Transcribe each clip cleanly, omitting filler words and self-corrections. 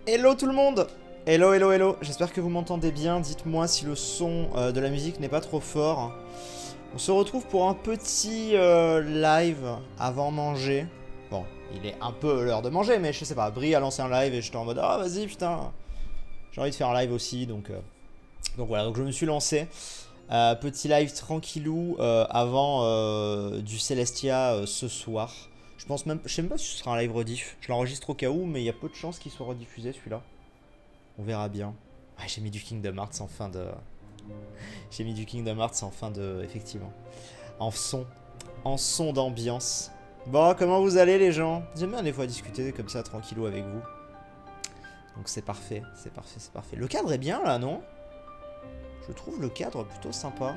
Hello tout le monde. Hello, hello, hello. J'espère que vous m'entendez bien. Dites-moi si le son de la musique n'est pas trop fort. On se retrouve pour un petit live avant manger. Bon, il est un peu l'heure de manger, mais je sais pas. Brie a lancé un live et j'étais en mode ah vas-y putain. J'ai envie de faire un live aussi, donc voilà. Donc je me suis lancé. Petit live tranquillou avant du Celestia ce soir. Je sais même pas si ce sera un live rediff. Je l'enregistre au cas où, mais il y a peu de chances qu'il soit rediffusé celui-là. On verra bien. Ouais, j'ai mis du Kingdom Hearts en fin de. J'ai mis du Kingdom Hearts en fin de. Effectivement. En son. En son d'ambiance. Bon, comment vous allez les gens? J'aime bien des fois discuter comme ça tranquillou avec vous. Donc c'est parfait, c'est parfait, c'est parfait. Le cadre est bien là, non? Je trouve le cadre plutôt sympa.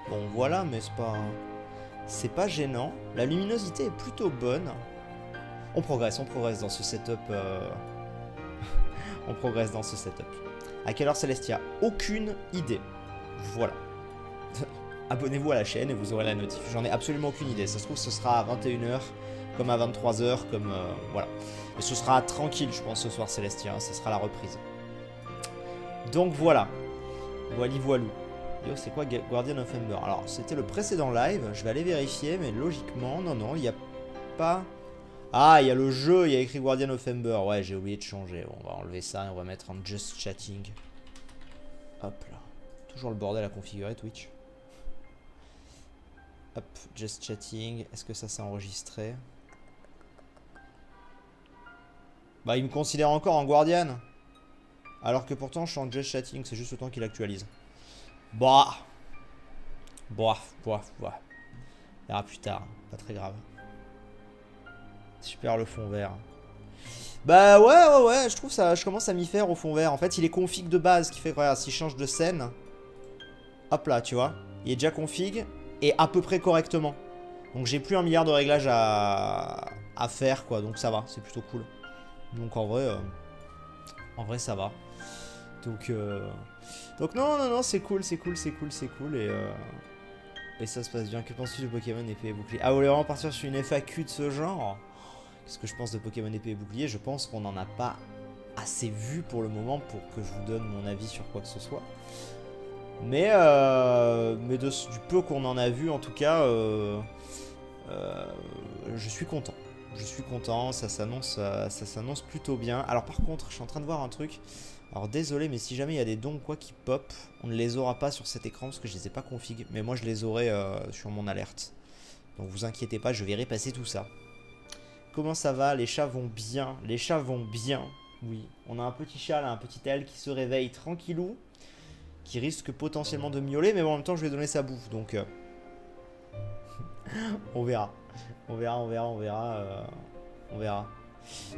Bon, voilà, mais c'est pas. C'est pas gênant. La luminosité est plutôt bonne. On progresse dans ce setup. On progresse dans ce setup. À quelle heure Celestia? Aucune idée. Voilà. Abonnez-vous à la chaîne et vous aurez la notif. J'en ai absolument aucune idée. Ça se trouve, ce sera à 21h, comme à 23h, comme. Voilà. Et ce sera tranquille, je pense, ce soir Celestia. Ce sera la reprise. Donc voilà. Voili voilou. Yo, c'est quoi Guardian of Ember? Alors, c'était le précédent live. Je vais aller vérifier, mais logiquement, non, il n'y a pas. Ah, il y a le jeu, il y a écrit Guardian of Ember. Ouais, j'ai oublié de changer. On va enlever ça et on va mettre en Just Chatting. Hop là. Toujours le bordel à configurer Twitch. Hop, Just Chatting. Est-ce que ça s'est enregistré? Bah, il me considère encore en Guardian. Alors que pourtant, je suis en Just Chatting. C'est juste le temps qu'il actualise. Bah. Bof. On verra plus tard. Pas très grave. Super le fond vert. Bah ouais, je trouve ça, je commence à m'y faire au fond vert. En fait, il est config de base, ce qui fait que regarde, s'il change de scène, hop là, tu vois, il est déjà config et à peu près correctement. Donc j'ai plus un milliard de réglages à faire quoi, donc ça va, c'est plutôt cool. Donc en vrai ça va. Donc non, c'est cool et ça se passe bien. Que penses-tu de Pokémon épée et bouclier? Ah, vous voulez vraiment partir sur une FAQ de ce genre? Qu'est-ce que je pense de Pokémon épée et bouclier? Je pense qu'on n'en a pas assez vu pour le moment pour que je vous donne mon avis sur quoi que ce soit. Mais du peu qu'on en a vu, en tout cas, je suis content. Ça s'annonce plutôt bien. Alors par contre, je suis en train de voir un truc. Alors désolé, mais si jamais il y a des dons ou quoi qui pop, on ne les aura pas sur cet écran parce que je les ai pas config. Mais moi je les aurai sur mon alerte. Donc vous inquiétez pas, je verrai passer tout ça. Comment ça va? Les chats vont bien. Les chats vont bien. Oui. On a un petit chat là, un petit L qui se réveille tranquillou. Qui risque potentiellement de miauler. Mais bon, en même temps, je vais donner sa bouffe. Donc, on verra. On verra.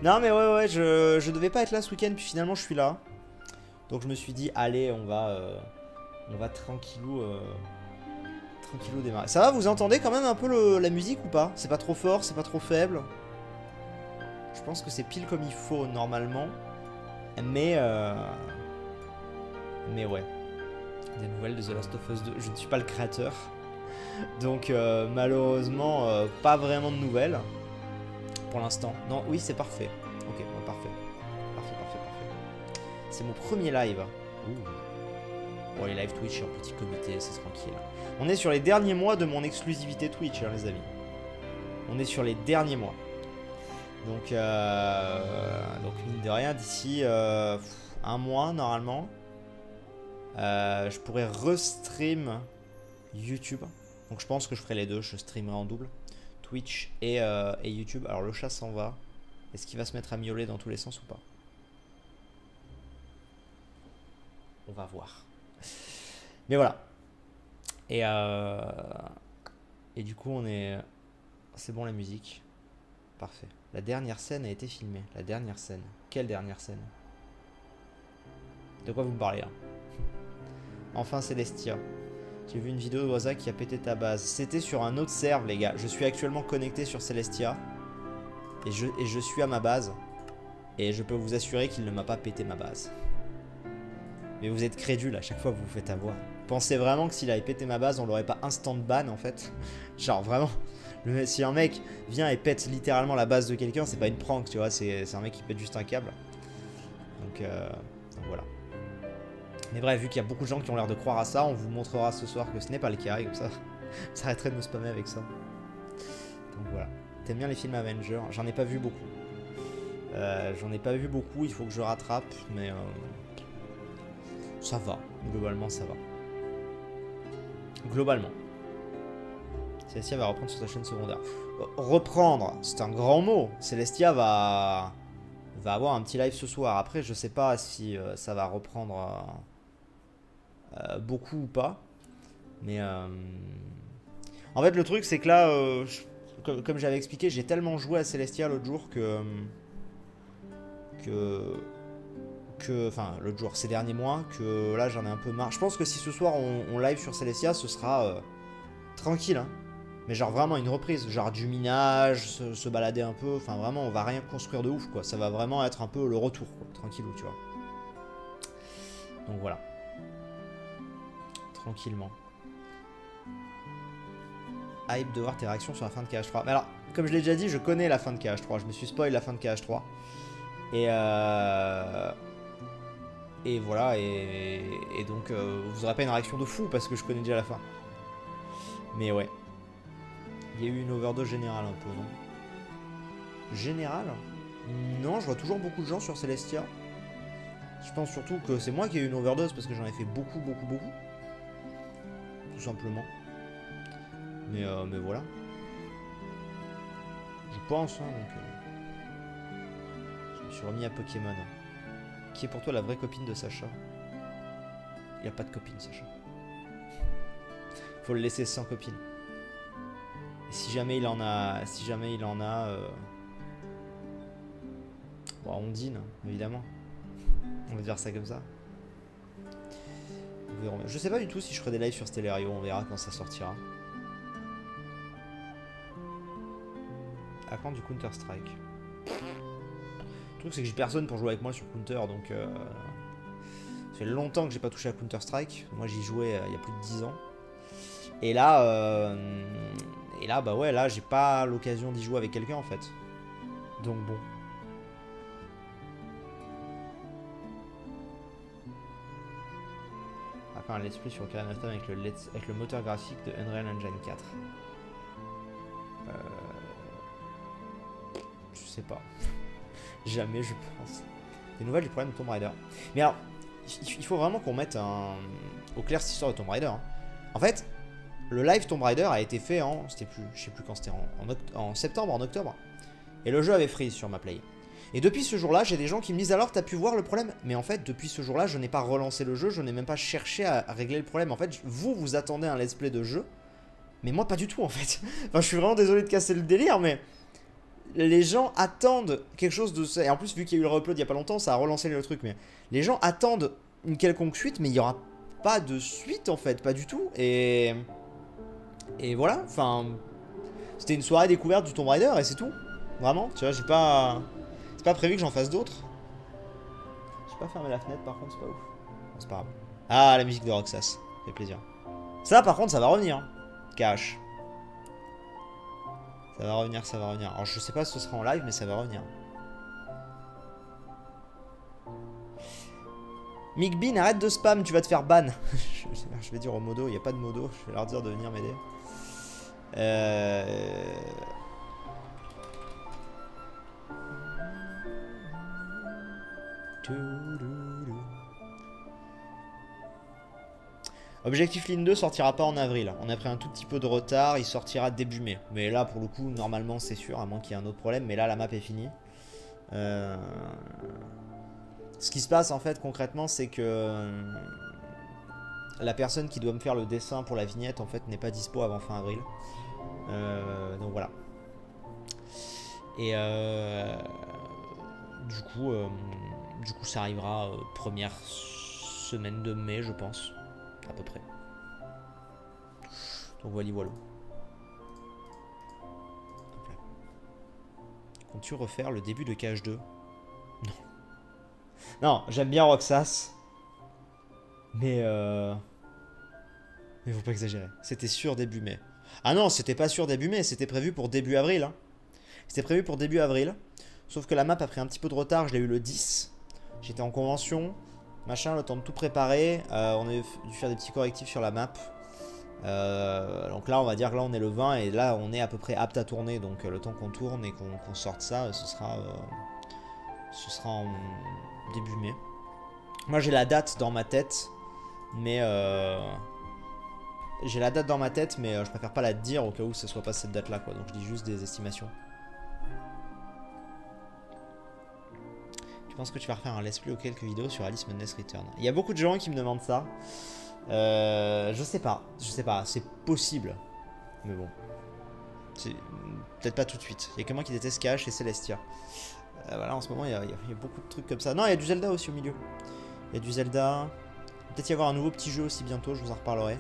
Non, mais ouais, je devais pas être là ce week-end. Puis finalement, je suis là. Donc, je me suis dit, allez, on va tranquillou démarrer. Ça va, vous entendez quand même un peu la musique ou pas? C'est pas trop fort, c'est pas trop faible? Je pense que c'est pile comme il faut normalement. Mais ouais. Des nouvelles de The Last of Us 2. Je ne suis pas le créateur. Donc malheureusement, pas vraiment de nouvelles. Pour l'instant. Non, oui, c'est parfait. Ok, bon, parfait. Parfait. C'est mon premier live. Ouh. Bon, les live Twitch en petit comité, c'est tranquille. On est sur les derniers mois de mon exclusivité Twitch, hein, les amis. On est sur les derniers mois. Donc mine de rien, d'ici un mois, normalement, je pourrais restream YouTube. Donc je pense que je ferai les deux, je streamerai en double. Twitch et YouTube. Alors le chat s'en va. Est-ce qu'il va se mettre à miauler dans tous les sens ou pas? On va voir. Mais voilà. Et du coup, c'est bon la musique. Parfait. La dernière scène a été filmée. La dernière scène. Quelle dernière scène? De quoi vous me parlez là? Enfin Celestia. J'ai vu une vidéo de Waza qui a pété ta base. C'était sur un autre serve les gars. Je suis actuellement connecté sur Celestia. Et je suis à ma base. Et je peux vous assurer qu'il ne m'a pas pété ma base. Mais vous êtes crédule à chaque fois que vous vous faites avoir. Pensez vraiment que s'il avait pété ma base, on l'aurait pas instant ban en fait? Genre vraiment. Si un mec vient et pète littéralement la base de quelqu'un, c'est pas une prank, tu vois, c'est un mec qui pète juste un câble. Donc voilà. Mais bref, vu qu'il y a beaucoup de gens qui ont l'air de croire à ça, on vous montrera ce soir que ce n'est pas le cas, et comme ça, ça arrêterait de me spammer avec ça. Donc voilà. T'aimes bien les films Avengers? J'en ai pas vu beaucoup. Il faut que je rattrape, mais ça va. Globalement, ça va. Globalement. Celestia va reprendre sur sa chaîne secondaire. Reprendre, c'est un grand mot. Celestia va avoir un petit live ce soir. Après, je sais pas si ça va reprendre beaucoup ou pas. Mais en fait, le truc, c'est que là, comme j'avais expliqué, j'ai tellement joué à Celestia l'autre jour enfin, l'autre jour, ces derniers mois, que là, j'en ai un peu marre. Je pense que si ce soir, on live sur Celestia, ce sera tranquille, hein. Mais genre vraiment une reprise, genre du minage, se balader un peu, enfin vraiment on va rien construire de ouf quoi, ça va vraiment être un peu le retour quoi, tranquillou tu vois. Donc voilà. Tranquillement. Hype de voir tes réactions sur la fin de KH3. Mais alors, comme je l'ai déjà dit, je connais la fin de KH3, je me suis spoil la fin de KH3. Et voilà, et donc vous aurez pas une réaction de fou parce que je connais déjà la fin. Mais ouais. Il y a eu une overdose générale un peu, non? Générale? Non, je vois toujours beaucoup de gens sur Celestia. Je pense surtout que c'est moi qui ai eu une overdose parce que j'en ai fait beaucoup. Tout simplement. Mais voilà. Je pense, hein, donc... je me suis remis à Pokémon. Qui est pour toi la vraie copine de Sacha? Il n'y a pas de copine, Sacha. Faut le laisser sans copine. Et si jamais il en a, bon, on dîne, évidemment. On va dire ça comme ça. Je sais pas du tout si je ferai des lives sur Stellario, on verra quand ça sortira. À quand du Counter Strike? Le truc c'est que j'ai personne pour jouer avec moi sur Counter, donc ça fait longtemps que j'ai pas touché à Counter Strike. Moi j'y jouais il y a plus de 10 ans. Et là, bah ouais, là, j'ai pas l'occasion d'y jouer avec quelqu'un, en fait. Donc bon. On va faire un let's play sur Ocarina of Time avec le moteur graphique de Unreal Engine 4. Je sais pas. Jamais, je pense. Des nouvelles du problème de Tomb Raider. Mais alors, il faut vraiment qu'on mette au clair cette histoire de Tomb Raider. Hein. En fait... Le live Tomb Raider a été fait en... je sais plus quand c'était, en septembre, en octobre. Et le jeu avait freeze sur ma play. Et depuis ce jour-là, j'ai des gens qui me disent alors, t'as pu voir le problème? Mais en fait, depuis ce jour-là, je n'ai pas relancé le jeu, je n'ai même pas cherché à régler le problème. En fait, vous attendez un let's play de jeu, mais moi pas du tout en fait. Enfin, je suis vraiment désolé de casser le délire, mais les gens attendent quelque chose de ça. Et en plus, vu qu'il y a eu le reupload il y a pas longtemps, ça a relancé le truc. Mais les gens attendent une quelconque suite, mais il n'y aura pas de suite en fait, pas du tout. Et voilà, enfin, c'était une soirée découverte du Tomb Raider et c'est tout. Vraiment, tu vois, c'est pas prévu que j'en fasse d'autres. J'ai pas fermé la fenêtre par contre, c'est pas ouf. Bon, c'est pas grave. Ah, la musique de Roxas, ça fait plaisir. Ça par contre, ça va revenir. Cash. Ça va revenir, ça va revenir. Alors je sais pas si ce sera en live, mais ça va revenir. Mick Bean, arrête de spam, tu vas te faire ban. Je vais dire au modo, il n'y a pas de modo, je vais leur dire de venir m'aider. Objectif Ligne 2 sortira pas en avril. On a pris un tout petit peu de retard, il sortira début mai. Mais là pour le coup normalement c'est sûr, à moins qu'il y ait un autre problème. Mais là la map est finie. Ce qui se passe en fait concrètement c'est que la personne qui doit me faire le dessin pour la vignette en fait n'est pas dispo avant fin avril. Donc voilà. Et du coup ça arrivera première semaine de mai je pense. À peu près. Donc voilà. Comptes-tu refaire le début de KH2? Non. Non, j'aime bien Roxas. Mais faut pas exagérer. C'était sûr début mai. Ah non, c'était pas sûr début mai, c'était prévu pour début avril. Hein. C'était prévu pour début avril. Sauf que la map a pris un petit peu de retard, je l'ai eu le 10. J'étais en convention, machin, le temps de tout préparer. On a dû faire des petits correctifs sur la map. Donc là, on va dire que là, on est le 20 et là, on est à peu près apte à tourner. Donc le temps qu'on tourne et qu'on sorte ça, ce sera en début mai. Moi, j'ai la date dans ma tête, mais je préfère pas la dire au cas où ce soit pas cette date-là, quoi. Donc je dis juste des estimations. Tu penses que tu vas refaire un let's play ou quelques vidéos sur Alice Madness Return? Il y a beaucoup de gens qui me demandent ça. Je sais pas, c'est possible. Mais bon. Peut-être pas tout de suite. Il y a que moi qui déteste KH et Celestia. Voilà, en ce moment, il y a beaucoup de trucs comme ça. Non, il y a du Zelda aussi au milieu. Il y a du Zelda. Peut-être y avoir un nouveau petit jeu aussi bientôt, je vous en reparlerai.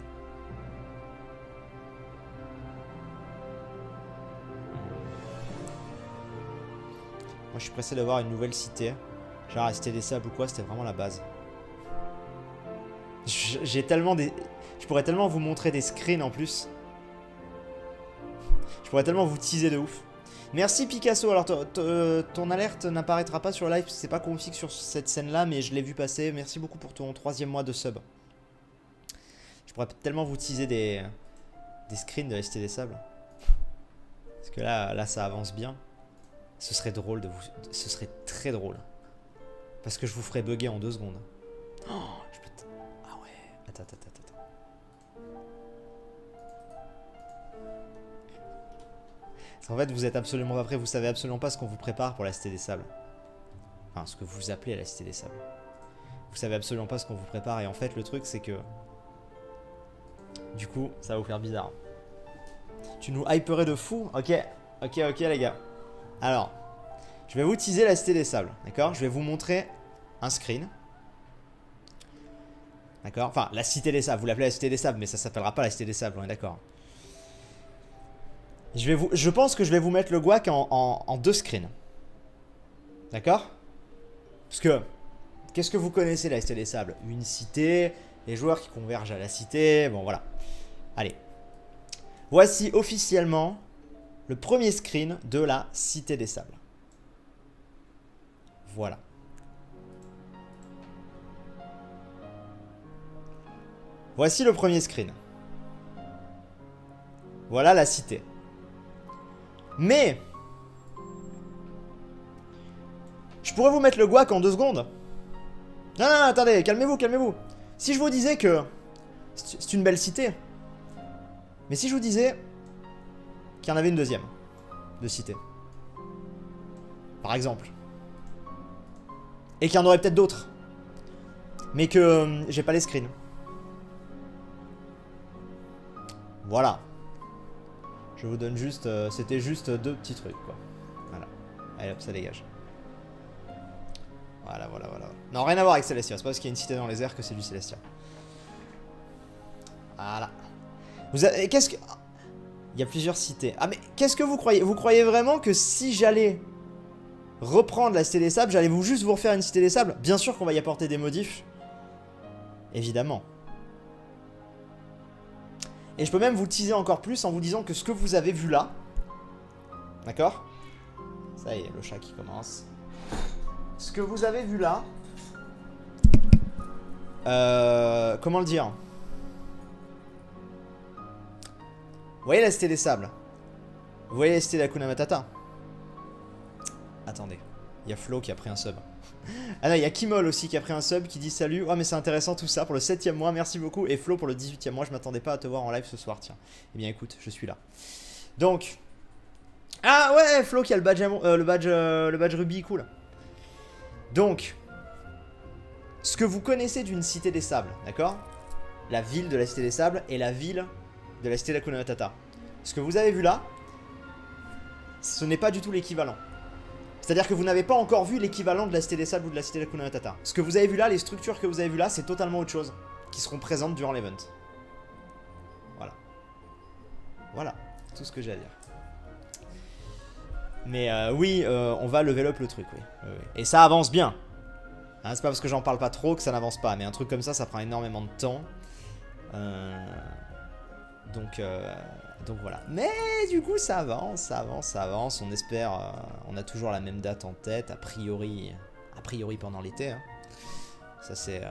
Moi, je suis pressé d'avoir une nouvelle cité. Genre, rester des sables ou quoi, c'était vraiment la base. J'ai tellement des... Je pourrais tellement vous montrer des screens en plus. Je pourrais tellement vous teaser de ouf. Merci Picasso. Alors ton alerte n'apparaîtra pas sur le live parce que c'est pas config sur cette scène là, mais je l'ai vu passer. Merci beaucoup pour ton 3e mois de sub. Je pourrais tellement vous teaser des screens de la Cité des Sables. Parce que là ça avance bien. Ce serait drôle de vous... Ce serait très drôle. Parce que je vous ferai bugger en 2 secondes. Oh, je peux... Ah ouais. Attends. En fait, vous êtes absolument pas prêts, vous savez absolument pas ce qu'on vous prépare pour la Cité des Sables. Enfin, ce que vous appelez la Cité des Sables. Vous savez absolument pas ce qu'on vous prépare. Et en fait, le truc, c'est que... Du coup, ça va vous faire bizarre. Tu nous hyperais de fou. Ok, les gars. Alors, je vais vous teaser la Cité des Sables. D'accord? Je vais vous montrer un screen. D'accord? Enfin, la Cité des Sables. Vous l'appelez la Cité des Sables, mais ça s'appellera pas la Cité des Sables. On est d'accord? Je pense que je vais vous mettre le guac en 2 screens. D'accord? Parce que, qu'est-ce que vous connaissez la Cité des Sables? Une cité, les joueurs qui convergent à la cité, bon voilà. Allez. Voici officiellement le premier screen de la Cité des Sables. Voilà. Voici le premier screen. Voilà la cité. Mais je pourrais vous mettre le guac en 2 secondes. Non, attendez, calmez-vous. Si je vous disais que c'est une belle cité, mais si je vous disais qu'il y en avait une deuxième de cité, par exemple, et qu'il y en aurait peut-être d'autres, mais que j'ai pas les screens. Voilà. Je vous donne juste... C'était juste 2 petits trucs, quoi. Voilà. Allez, hop, ça dégage. Voilà. Non, rien à voir avec Celestia. C'est pas parce qu'il y a une cité dans les airs que c'est du Celestia. Voilà. Qu'est-ce que... Il y a plusieurs cités. Ah, mais qu'est-ce que vous croyez? Vous croyez vraiment que si j'allais reprendre la Cité des Sables, j'allais juste vous refaire une Cité des Sables? Bien sûr qu'on va y apporter des modifs. Évidemment. Et je peux même vous teaser encore plus en vous disant que ce que vous avez vu là, d'accord? Ça y est, le chat qui commence. Ce que vous avez vu là, comment le dire? Vous voyez la Cité des Sables? Vous voyez la Cité d'Hakuna Matata? Attendez, il y a Flo qui a pris un sub. Ah non, il y a Kimol aussi qui a pris un sub qui dit salut. Oh mais c'est intéressant tout ça pour le 7e mois, merci beaucoup. Et Flo pour le 18e mois, je m'attendais pas à te voir en live ce soir, tiens. Eh bien écoute, je suis là. Donc... Ah ouais, Flo qui a le badge rubis, cool. Donc... Ce que vous connaissez d'une Cité des Sables, d'accord? La ville de la Cité des Sables et la ville de la Cité d'Hakuna Matata. Ce que vous avez vu là, ce n'est pas du tout l'équivalent. C'est-à-dire que vous n'avez pas encore vu l'équivalent de la Cité des Sables ou de la Cité d'Hakuna Matata. Ce que vous avez vu là, les structures que vous avez vues là, c'est totalement autre chose. Qui seront présentes durant l'event. Voilà. Voilà. Tout ce que j'ai à dire. Mais oui, on va level up le truc, oui. Et ça avance bien. Hein, c'est pas parce que j'en parle pas trop que ça n'avance pas. Mais un truc comme ça prend énormément de temps. Donc voilà. Mais du coup ça avance. On espère, on a toujours la même date en tête. A priori A priori pendant l'été. Hein. Ça c'est...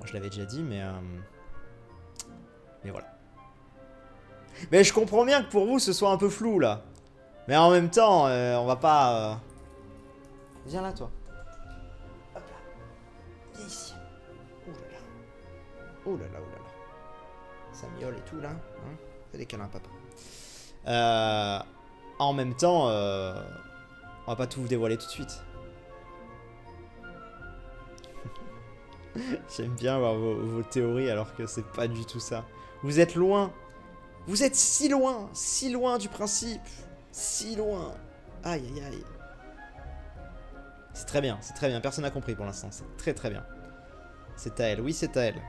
je l'avais déjà dit, mais voilà. Mais je comprends bien que pour vous ce soit un peu flou là. Mais en même temps, on va pas... Viens là toi. Hop là. Viens ici. Ouh là là. Ouh là là, ouh là là. Ça miaule et tout là. Hein, fais des câlins papa. En même temps, on va pas tout vous dévoiler tout de suite. J'aime bien avoir vos théories alors que c'est pas du tout ça. Vous êtes loin. Vous êtes si loin du principe. Si loin. Aïe aïe aïe. C'est très bien, personne n'a compris pour l'instant. C'est très très bien. C'est à elle, oui c'est à elle.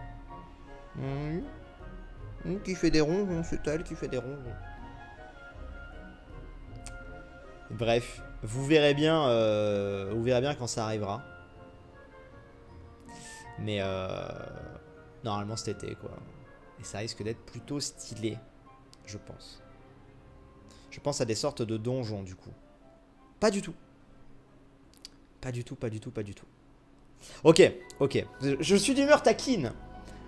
Qui fait des ronds, c'est à elle qui fait des ronds. Bref, vous verrez bien quand ça arrivera. Mais normalement cet été quoi. Et ça risque d'être plutôt stylé, je pense. Je pense à des sortes de donjons du coup. Pas du tout. Pas du tout. Ok. Je suis d'humeur taquine.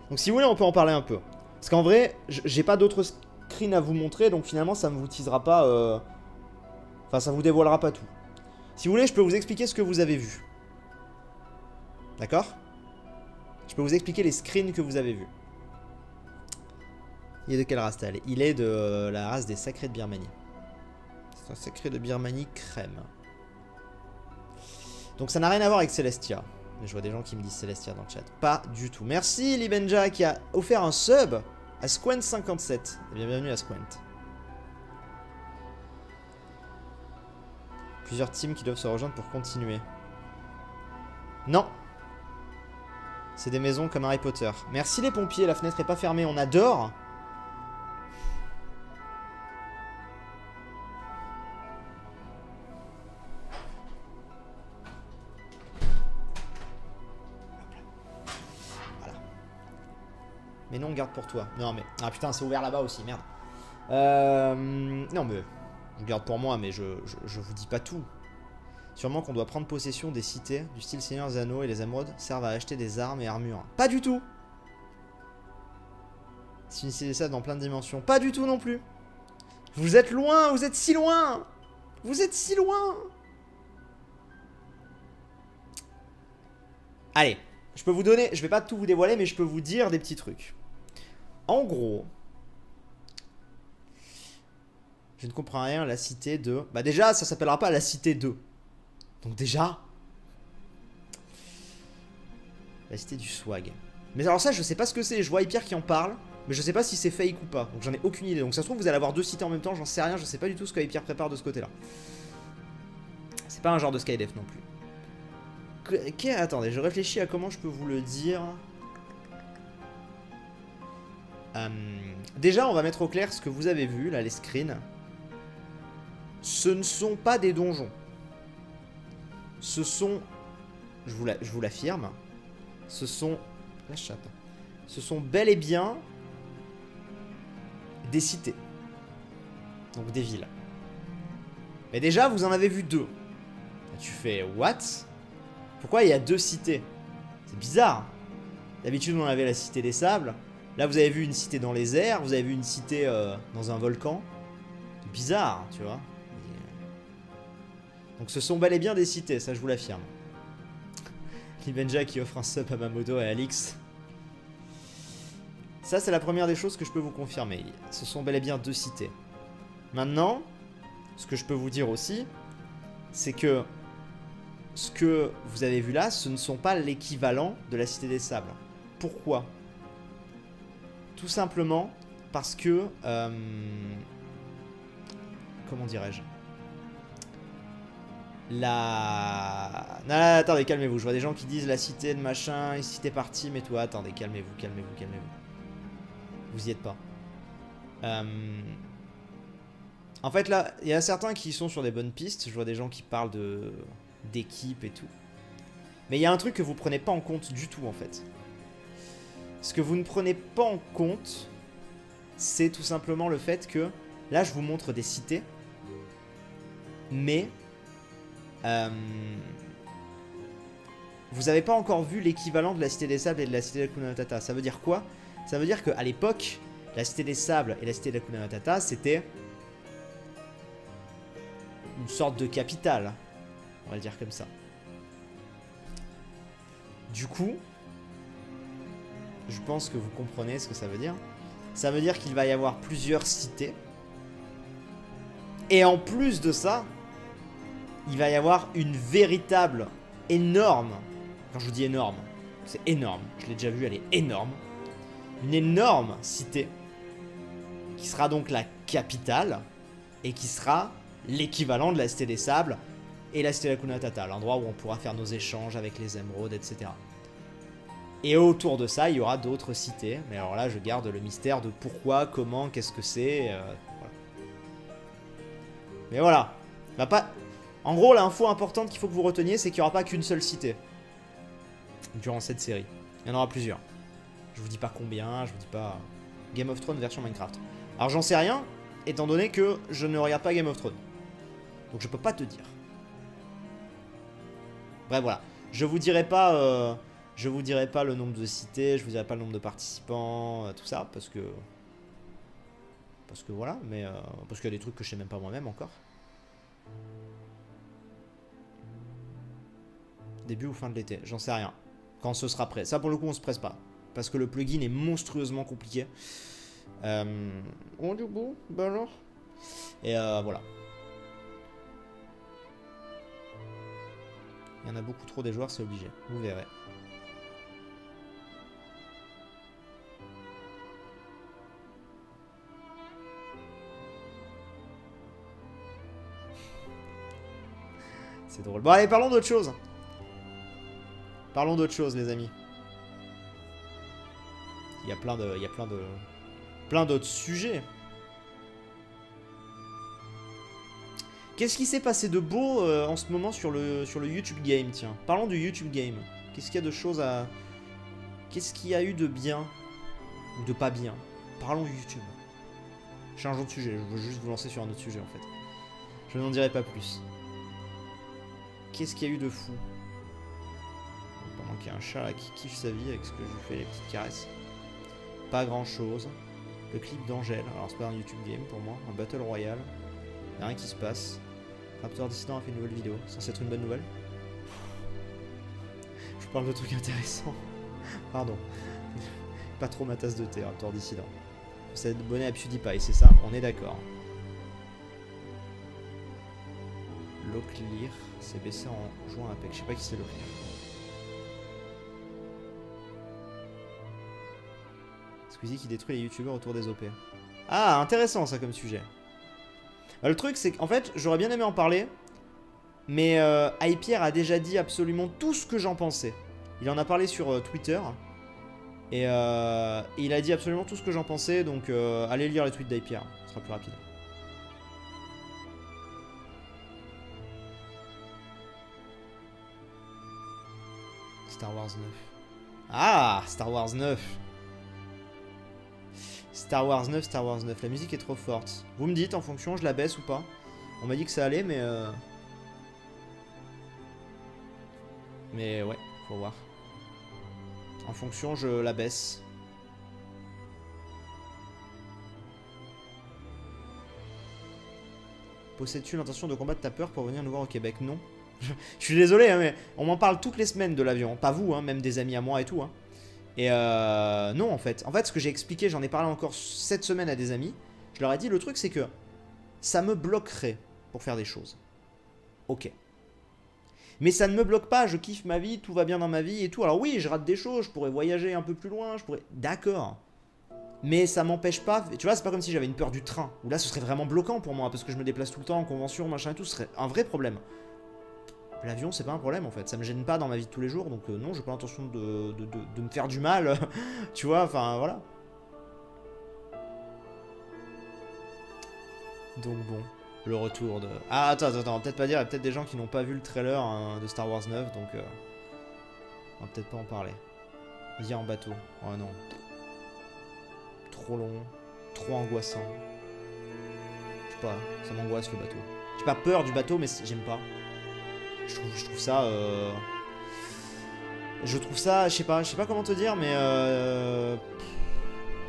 Donc si vous voulez on peut en parler un peu. Parce qu'en vrai, j'ai pas d'autres screens à vous montrer. Donc finalement ça ne vous teasera pas... Enfin ça vous dévoilera pas tout. Si vous voulez je peux vous expliquer ce que vous avez vu. D'accord? Je peux vous expliquer les screens que vous avez vus. Il est de quelle race Tal? Il est de la race des sacrés de Birmanie. C'est un sacré de Birmanie crème. Donc ça n'a rien à voir avec Celestia. Mais je vois des gens qui me disent Celestia dans le chat. Pas du tout. Merci Libenja qui a offert un sub à Squent57. Bienvenue à Squent. Plusieurs teams qui doivent se rejoindre pour continuer. Non. C'est des maisons comme Harry Potter. Merci les pompiers, la fenêtre est pas fermée, on adore. Voilà. Mais non, garde pour toi. Non mais... Ah putain, c'est ouvert là-bas aussi, merde. Non mais... Je garde pour moi, mais je vous dis pas tout. Sûrement qu'on doit prendre possession des cités du style Seigneur des Anneaux et les émeraudes servent à acheter des armes et armures. Pas du tout. C'est une cité ça dans plein de dimensions. Pas du tout non plus. Vous êtes loin, vous êtes si loin. Vous êtes si loin. Allez, je peux vous donner, je vais pas tout vous dévoiler, mais je peux vous dire des petits trucs. En gros, je ne comprends rien, la cité de... Bah déjà, ça s'appellera pas la cité 2. Donc déjà... La cité du swag. Mais alors ça, je sais pas ce que c'est. Je vois Hyper qui en parle, mais je sais pas si c'est fake ou pas. Donc j'en ai aucune idée. Donc ça se trouve, vous allez avoir deux cités en même temps, j'en sais rien. Je sais pas du tout ce que Hyper prépare de ce côté-là. C'est pas un genre de Skydef non plus. Attendez, je réfléchis à comment je peux vous le dire. Déjà, on va mettre au clair ce que vous avez vu, là, les screens. Ce ne sont pas des donjons. Ce sont... Je vous l'affirme. Ce sont... La chatte. Ce sont bel et bien... des cités. Donc des villes. Mais déjà, vous en avez vu deux. Tu fais... What? Pourquoi il y a deux cités? C'est bizarre. D'habitude, on avait la cité des sables. Là, vous avez vu une cité dans les airs. Vous avez vu une cité dans un volcan. C'est bizarre, tu vois. Donc ce sont bel et bien des cités, ça je vous l'affirme. Libenja qui offre un sub à Mamodo et à Alix. Ça c'est la première des choses que je peux vous confirmer. Ce sont bel et bien deux cités. Maintenant, ce que je peux vous dire aussi, c'est que ce que vous avez vu là, ce ne sont pas l'équivalent de la cité des sables. Pourquoi? Tout simplement parce que... comment dirais-je? Non, attendez, calmez-vous. Je vois des gens qui disent la cité de machin, une cité partie, mais toi, attendez, calmez-vous. Vous y êtes pas. En fait, là, il y a certains qui sont sur des bonnes pistes. Je vois des gens qui parlent d'équipe et tout. Mais il y a un truc que vous prenez pas en compte du tout, en fait. Ce que vous ne prenez pas en compte, c'est tout simplement le fait que... Là, je vous montre des cités. Mais... vous n'avez pas encore vu l'équivalent de la Cité des Sables et de la Cité d'Hakuna Matata. Ça veut dire quoi? Ça veut dire qu'à l'époque, la Cité des Sables et la Cité d'Hakuna Matata, c'était une sorte de capitale. On va le dire comme ça. Du coup, je pense que vous comprenez ce que ça veut dire. Ça veut dire qu'il va y avoir plusieurs cités. Et en plus de ça, il va y avoir une véritable, énorme, quand je vous dis énorme, c'est énorme, je l'ai déjà vu, elle est énorme, une énorme cité, qui sera donc la capitale, et qui sera l'équivalent de la Cité des Sables, et la Cité d'Hakuna Matata, l'endroit où on pourra faire nos échanges avec les émeraudes, etc. Et autour de ça, il y aura d'autres cités, mais alors là, je garde le mystère de pourquoi, comment, qu'est-ce que c'est, voilà. Mais voilà, va pas... En gros, l'info importante qu'il faut que vous reteniez, c'est qu'il n'y aura pas qu'une seule cité durant cette série. Il y en aura plusieurs. Je vous dis pas combien, je vous dis pas... Game of Thrones version Minecraft. Alors j'en sais rien, étant donné que je ne regarde pas Game of Thrones. Donc je peux pas te dire. Bref, voilà. Je vous dirai pas le nombre de cités, je vous dirai pas le nombre de participants, tout ça, parce que voilà, mais parce qu'il y a des trucs que je sais même pas moi-même encore. Début ou fin de l'été, j'en sais rien. Quand ce sera prêt. Ça pour le coup on se presse pas. Parce que le plugin est monstrueusement compliqué. Oh du coup, bah alors. Et voilà. Il y en a beaucoup trop des joueurs, c'est obligé. Vous verrez. C'est drôle. Bon allez, parlons d'autre chose. Parlons d'autre chose, les amis. Il y a plein d'autres sujets. Qu'est-ce qui s'est passé de beau en ce moment sur le YouTube Game, tiens. Parlons du YouTube Game. Qu'est-ce qu'il y a de choses à... Qu'est-ce qu'il y a eu de bien ou de pas bien? Parlons du YouTube. Changeons de sujet, je veux juste vous lancer sur un autre sujet en fait. Je n'en dirai pas plus. Qu'est-ce qu'il y a eu de fou? Pendant qu'il y a un chat là qui kiffe sa vie avec ce que je lui fais, les petites caresses. Pas grand chose. Le clip d'Angèle, alors c'est pas un YouTube Game pour moi, un Battle Royale. Y'a rien qui se passe. Raptor Dissident a fait une nouvelle vidéo, censé être une bonne nouvelle. Je parle de trucs intéressants. Pardon. Pas trop ma tasse de thé, Raptor Dissident. Vous êtes abonné à PewDiePie, c'est ça? On est d'accord. Locklear s'est baissé en jouant à Apex. Je sais pas qui c'est Locklear. Squeezie qui détruit les youtubeurs autour des OP. Ah, intéressant ça comme sujet. Bah, le truc c'est qu'en fait, j'aurais bien aimé en parler. Mais Hypierre a déjà dit absolument tout ce que j'en pensais. Il en a parlé sur Twitter. Et il a dit absolument tout ce que j'en pensais. Donc allez lire les tweets d'Hypierre. Ce sera plus rapide. Star Wars 9. Ah, Star Wars 9. Star Wars 9, Star Wars 9. La musique est trop forte. Vous me dites en fonction, je la baisse ou pas. On m'a dit que ça allait, mais... Mais ouais, faut voir. En fonction, je la baisse. Possèdes-tu l'intention de combattre ta peur pour venir nous voir au Québec? Non. Je suis désolé, hein, mais on m'en parle toutes les semaines de l'avion. Pas vous, hein, même des amis à moi et tout. Hein. Et non, en fait. En fait, ce que j'ai expliqué, j'en ai parlé encore cette semaine à des amis. Je leur ai dit, le truc, c'est que ça me bloquerait pour faire des choses. Ok. Mais ça ne me bloque pas, je kiffe ma vie, tout va bien dans ma vie et tout. Alors oui, je rate des choses, je pourrais voyager un peu plus loin, je pourrais... D'accord. Mais ça m'empêche pas... Tu vois, c'est pas comme si j'avais une peur du train. Où là, ce serait vraiment bloquant pour moi, parce que je me déplace tout le temps en convention, machin et tout. Ce serait un vrai problème. L'avion, c'est pas un problème, en fait. Ça me gêne pas dans ma vie de tous les jours, donc non, j'ai pas l'intention de me faire du mal. Tu vois, enfin, voilà. Donc bon... Le retour de... Ah, attends, on va peut-être pas dire, il y a peut-être des gens qui n'ont pas vu le trailer hein, de Star Wars 9, donc on va peut-être pas en parler. Viens en bateau. Oh non. Trop long, trop angoissant. Je sais pas, ça m'angoisse le bateau. J'ai pas peur du bateau, mais j'aime pas. Je trouve ça... Je trouve ça, je sais pas comment te dire, mais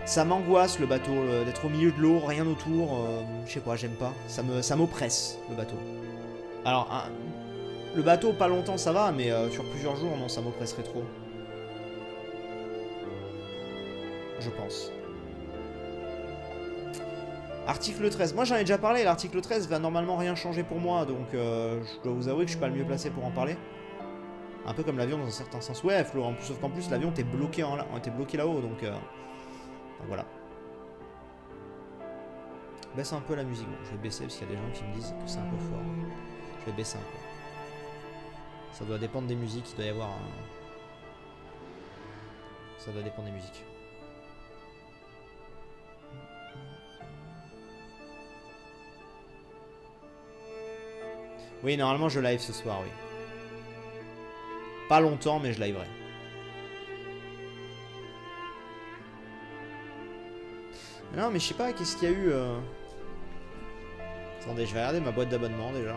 ça m'angoisse le bateau, d'être au milieu de l'eau, rien autour, je sais pas, j'aime pas. Ça m'oppresse, le bateau. Alors, le bateau, pas longtemps, ça va, mais sur plusieurs jours, non, ça m'oppresserait trop. Je pense. Article 13. Moi, j'en ai déjà parlé, l'article 13 va normalement rien changer pour moi, donc je dois vous avouer que je suis pas le mieux placé pour en parler. Un peu comme l'avion dans un certain sens. Ouais, Flo, sauf qu'en plus, l'avion t'es bloqué, bloqué là-haut, donc voilà. Baisse un peu la musique. Bon, je vais baisser parce qu'il y a des gens qui me disent que c'est un peu fort. Je vais baisser un peu. Ça doit dépendre des musiques, il doit y avoir un... Ça doit dépendre des musiques. Oui, normalement je live ce soir, oui. Pas longtemps, mais je liverai. Non, mais je sais pas, qu'est-ce qu'il y a eu Attendez, je vais regarder ma boîte d'abonnement déjà.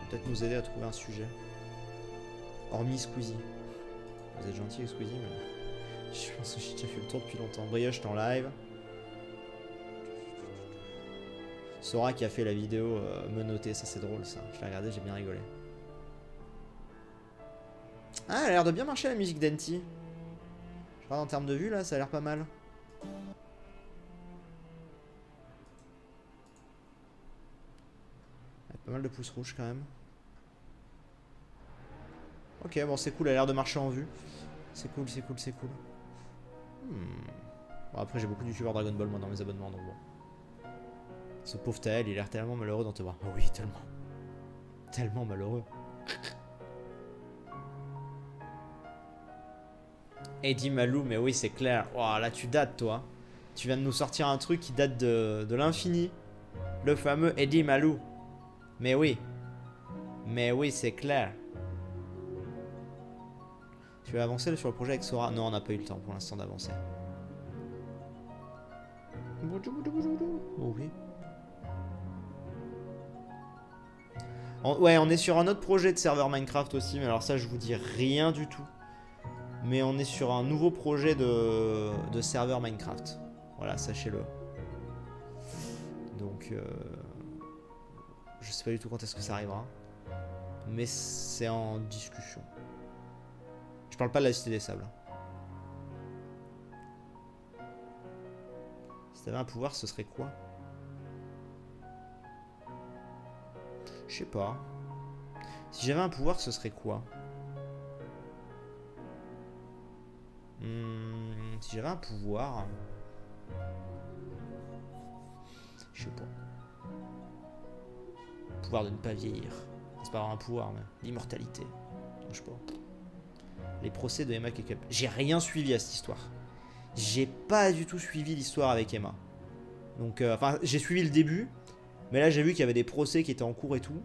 Peut-être nous aider à trouver un sujet. Hormis Squeezie. Vous êtes gentil avec Squeezie, mais je pense que j'ai déjà fait le tour depuis longtemps. Brioche, t'es en live. Sora qui a fait la vidéo me noter, ça c'est drôle ça. Je l'ai regardé, j'ai bien rigolé. Ah, elle a l'air de bien marcher la musique d'Enti. Je regarde en termes de vue là, ça a l'air pas mal. Pas mal de pouces rouges quand même. Ok, bon c'est cool, elle a l'air de marcher en vue. C'est cool, c'est cool, c'est cool. Bon, après j'ai beaucoup de youtubeurs Dragon Ball moi dans mes abonnements, donc bon. Ce pauvre Tael, il a l'air tellement malheureux dans tes bras. Oh oui, tellement. Tellement malheureux. Eddie Malou, mais oui c'est clair. Oh, là tu dates toi. Tu viens de nous sortir un truc qui date de l'infini. Le fameux Eddie Malou. Mais oui. Mais oui, c'est clair. Tu veux avancer sur le projet avec Sora? Non, on n'a pas eu le temps pour l'instant d'avancer. Oh oui. Ouais, on est sur un autre projet de serveur Minecraft aussi, mais alors ça, je vous dis rien du tout. Mais on est sur un nouveau projet de serveur Minecraft. Voilà, sachez-le. Donc, je sais pas du tout quand est-ce que ça arrivera. Mais c'est en discussion. Je parle pas de la Cité des Sables. Si t'avais un pouvoir, ce serait quoi? Je sais pas. Si j'avais un pouvoir, ce serait quoi? Si j'avais un pouvoir... Je sais pas. Pouvoir de ne pas vieillir. C'est pas avoir un pouvoir, mais l'immortalité. Je sais pas. Les procès de Emma Kekup. J'ai rien suivi à cette histoire. J'ai pas du tout suivi l'histoire avec Emma. Donc, enfin, j'ai suivi le début. Mais là, j'ai vu qu'il y avait des procès qui étaient en cours et tout.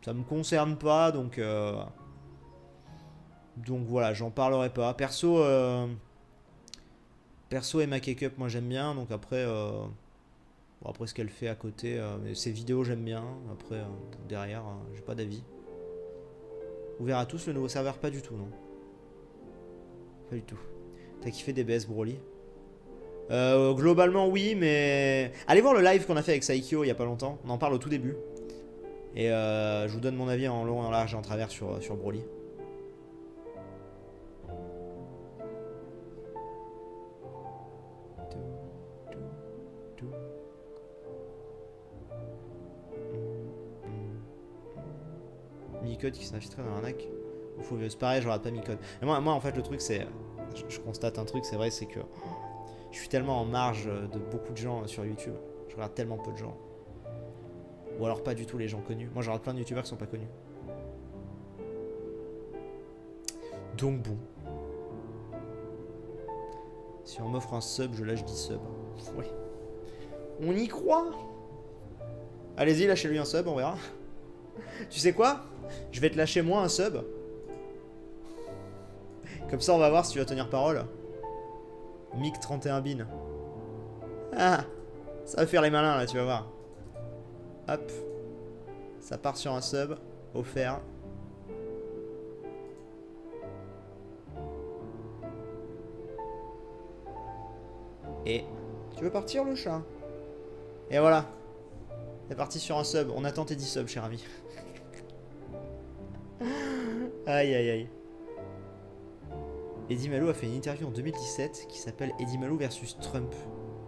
Ça me concerne pas, donc... Donc voilà, j'en parlerai pas. Perso, Emma Kekup, moi j'aime bien. Donc après, bon, après ce qu'elle fait à côté, ses vidéos j'aime bien. Après, derrière, j'ai pas d'avis. Ouvert à tous le nouveau serveur? Pas du tout, non. Pas du tout. T'as kiffé DBS Broly? Globalement oui, mais... Allez voir le live qu'on a fait avec Saikyo il y a pas longtemps. On en parle au tout début. Et je vous donne mon avis en long, en large et en travers sur Broly. Micode qui s'infiltrait dans l'arnaque. C'est pareil, je regarde pas Micode. Et moi en fait le truc c'est... Je constate un truc, c'est vrai, c'est que je suis tellement en marge de beaucoup de gens sur YouTube. Je regarde tellement peu de gens. Ou alors pas du tout les gens connus. Moi je regarde plein de youtubeurs qui sont pas connus. Donc bon. Si on m'offre un sub, je lâche 10 subs. Oui. On y croit. Allez-y, lâchez-lui un sub, on verra. Tu sais quoi? Je vais te lâcher moi un sub. Comme ça on va voir si tu vas tenir parole. Mic 31 bin. Ah, ça va faire les malins là, tu vas voir. Hop. Ça part sur un sub. Offert. Et tu veux partir le chat? Et voilà. C'est parti sur un sub. On attend tes 10 subs, cher ami. Aïe aïe aïe. Eddie Malo a fait une interview en 2017 qui s'appelle Eddie Malo versus Trump.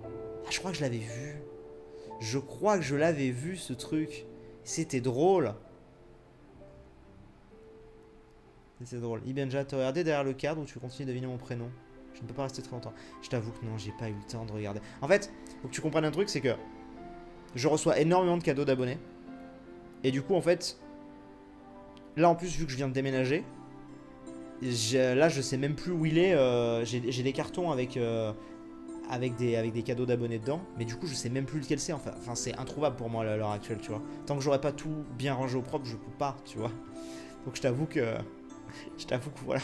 Ah, je crois que je l'avais vu. Je crois que je l'avais vu ce truc. C'était drôle. C'est drôle. Ibenja, t'as regardé derrière le cadre ou tu continues de deviner mon prénom? Je ne peux pas rester très longtemps. Je t'avoue que non, j'ai pas eu le temps de regarder. En fait, faut que tu comprennes un truc, c'est que je reçois énormément de cadeaux d'abonnés. Et du coup, en fait, là en plus, vu que je viens de déménager, là je sais même plus où il est. J'ai des cartons avec des cadeaux d'abonnés dedans. Mais du coup, je sais même plus lequel c'est. Enfin, c'est introuvable pour moi à l'heure actuelle, tu vois. Tant que j'aurai pas tout bien rangé au propre, je peux pas, tu vois. Donc je t'avoue que voilà.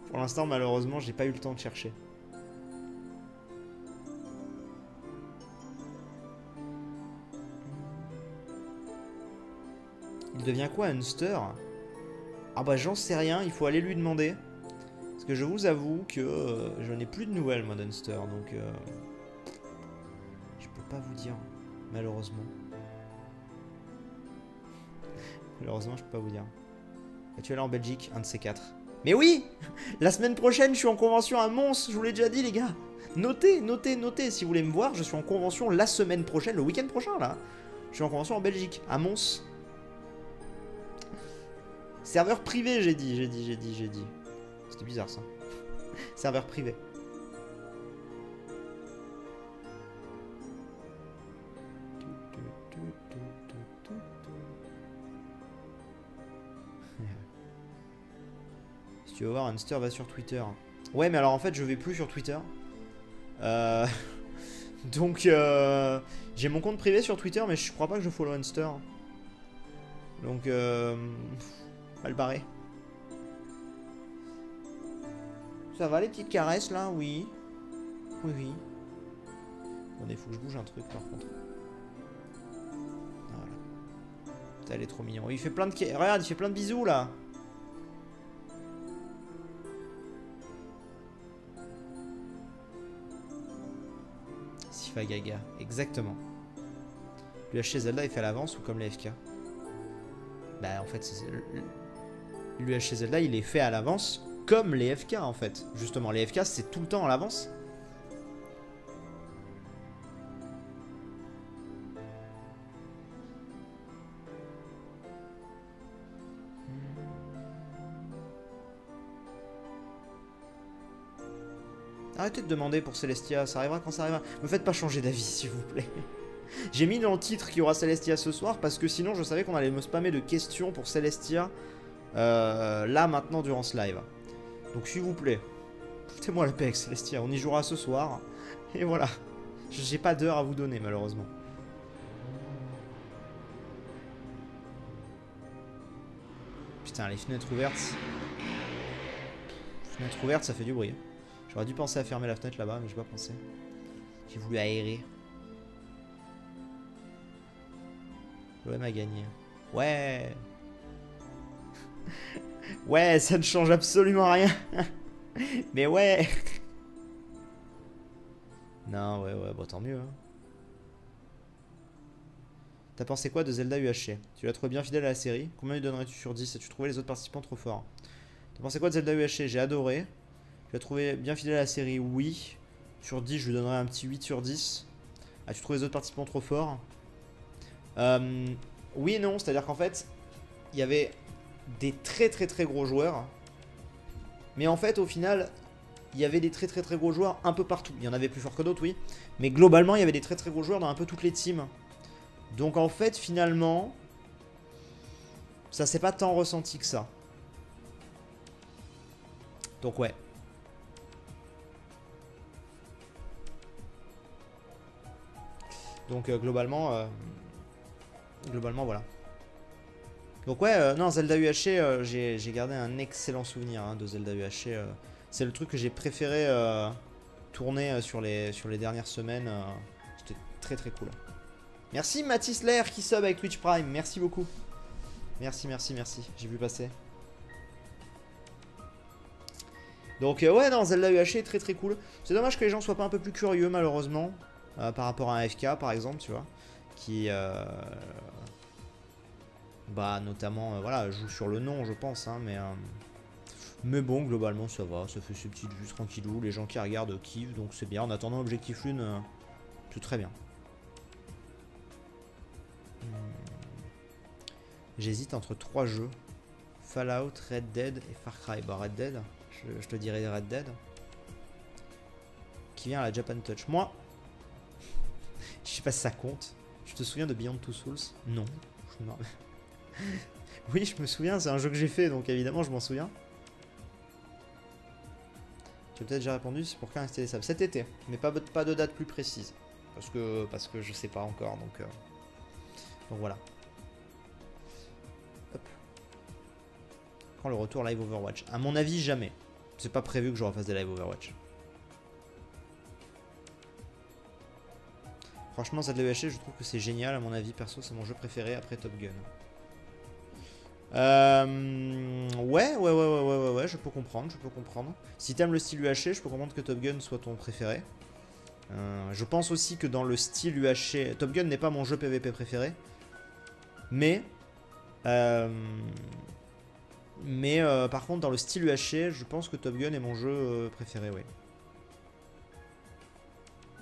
Pour l'instant, malheureusement, j'ai pas eu le temps de chercher. Il devient quoi, Hunster? Ah bah j'en sais rien, il faut aller lui demander. Parce que je vous avoue que je n'ai plus de nouvelles, moi, d'Hunster. Donc je peux pas vous dire, malheureusement. Malheureusement, je peux pas vous dire. Et tu es là en Belgique, un de ces quatre. Mais oui! La semaine prochaine, je suis en convention à Mons, je vous l'ai déjà dit, les gars. Notez, notez, notez. Si vous voulez me voir, je suis en convention la semaine prochaine, le week-end prochain, là. Je suis en convention en Belgique, à Mons. Serveur privé, j'ai dit. C'était bizarre, ça. Serveur privé. Si tu veux voir, Hunster va sur Twitter. Ouais, mais alors en fait, je vais plus sur Twitter. Donc, j'ai mon compte privé sur Twitter, mais je crois pas que je follow Hunster. Donc, mal barré. Ça va les petites caresses là? Oui. Oui, oui. Bon, il faut que je bouge un truc par contre. Voilà. Putain, elle est trop mignon. Il fait plein de... Regarde, il fait plein de bisous là. Sifa Gaga, exactement. L'UHC Zelda, il fait à l'avance ou comme les FK? Bah en fait, l'UHC Zelda, il est fait à l'avance comme les FK en fait. Justement, les FK, c'est tout le temps à l'avance. Arrêtez de demander pour Celestia, ça arrivera quand ça arrivera. Me faites pas changer d'avis, s'il vous plaît. J'ai mis dans le titre qu'il y aura Celestia ce soir parce que sinon je savais qu'on allait me spammer de questions pour Celestia là maintenant durant ce live. Donc s'il vous plaît, foutez-moi la paix avec Celestia, on y jouera ce soir. Et voilà, j'ai pas d'heure à vous donner malheureusement. Putain, les fenêtres ouvertes. Fenêtres ouvertes, ça fait du bruit. J'aurais dû penser à fermer la fenêtre là-bas, mais j'ai pas pensé. J'ai voulu aérer. L'OM a gagné. Ouais. Ouais, ça ne change absolument rien. Mais ouais. Non, ouais, bon tant mieux. Hein. T'as pensé quoi de Zelda UHC? Tu l'as trouvé bien fidèle à la série. Combien lui donnerais-tu sur 10? As-tu trouvé les autres participants trop forts? T'as pensé quoi de Zelda UHC? J'ai adoré. Tu l'as trouvé bien fidèle à la série? Oui. Sur 10, je lui donnerais un petit 8 sur 10. As-tu trouvé les autres participants trop forts? Oui et non, c'est-à-dire qu'en fait, il y avait des très gros joueurs. Mais en fait, au final, il y avait des très gros joueurs un peu partout. Il y en avait plus forts que d'autres, oui. Mais globalement, il y avait des très gros joueurs dans un peu toutes les teams. Donc en fait, finalement, ça s'est pas tant ressenti que ça. Donc ouais. Donc globalement, voilà. Donc ouais, non, Zelda UHC, j'ai gardé un excellent souvenir hein, de Zelda UHC. C'est le truc que j'ai préféré tourner sur les dernières semaines. C'était très cool. Merci Mathis Lair qui sub avec Twitch Prime. Merci beaucoup. Merci. J'ai vu passer. Donc ouais, non, Zelda UHC est très très cool. C'est dommage que les gens soient pas un peu plus curieux, malheureusement, par rapport à un FK, par exemple, tu vois, qui, bah, notamment, voilà, joue sur le nom, je pense, hein, mais bon, globalement, ça va, ça fait ses petites vues tranquillou, les gens qui regardent kiffent, donc c'est bien. En attendant, Objectif Lune, c'est très bien. J'hésite entre 3 jeux. Fallout, Red Dead et Far Cry. Bah, Red Dead, je te dirais Red Dead. Qui vient à la Japan Touch. Moi, je sais pas si ça compte. Je te souviens de Beyond Two Souls? Non. Oui, je me souviens, c'est un jeu que j'ai fait, donc évidemment, je m'en souviens. J'ai peut-être déjà répondu, c'est pour quand installer ça? Cet été, mais pas de date plus précise. Parce que je sais pas encore, donc voilà. Hop. Quand le retour live Overwatch? À mon avis, jamais. C'est pas prévu que je refasse des live Overwatch. Franchement, ZLEHC, je trouve que c'est génial. À mon avis, perso, c'est mon jeu préféré après Top Gun. Ouais, je peux comprendre, Si t'aimes le style UHC, je peux comprendre que Top Gun soit ton préféré. Je pense aussi que dans le style UHC, Top Gun n'est pas mon jeu PVP préféré. Mais par contre, dans le style UHC, je pense que Top Gun est mon jeu préféré, oui.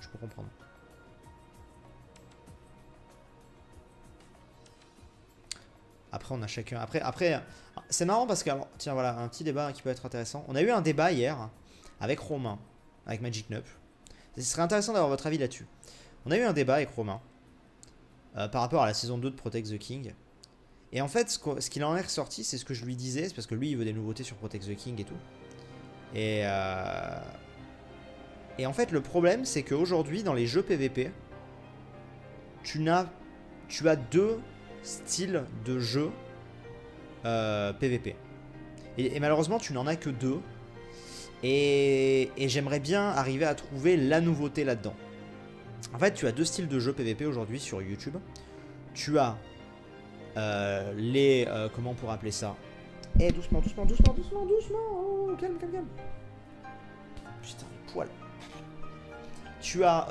Je peux comprendre. Après, on a chacun. Après c'est marrant parce que, alors, tiens, voilà, un petit débat qui peut être intéressant. On a eu un débat hier avec Romain, avec Magic Nup. Ce serait intéressant d'avoir votre avis là-dessus. On a eu un débat avec Romain par rapport à la saison 2 de Protect the King. Et en fait, ce qu'il en est ressorti, c'est ce que je lui disais. C'est parce que lui, il veut des nouveautés sur Protect the King et tout. Et en fait, le problème, c'est qu'aujourd'hui, dans les jeux PVP, tu as deux styles de jeu PVP. Et malheureusement, tu n'en as que deux. Et j'aimerais bien arriver à trouver la nouveauté là-dedans. En fait, tu as deux styles de jeu PVP aujourd'hui sur YouTube. Tu as comment on pourrait appeler ça? Eh, doucement. Oh, calme. Putain, les poils. Tu as...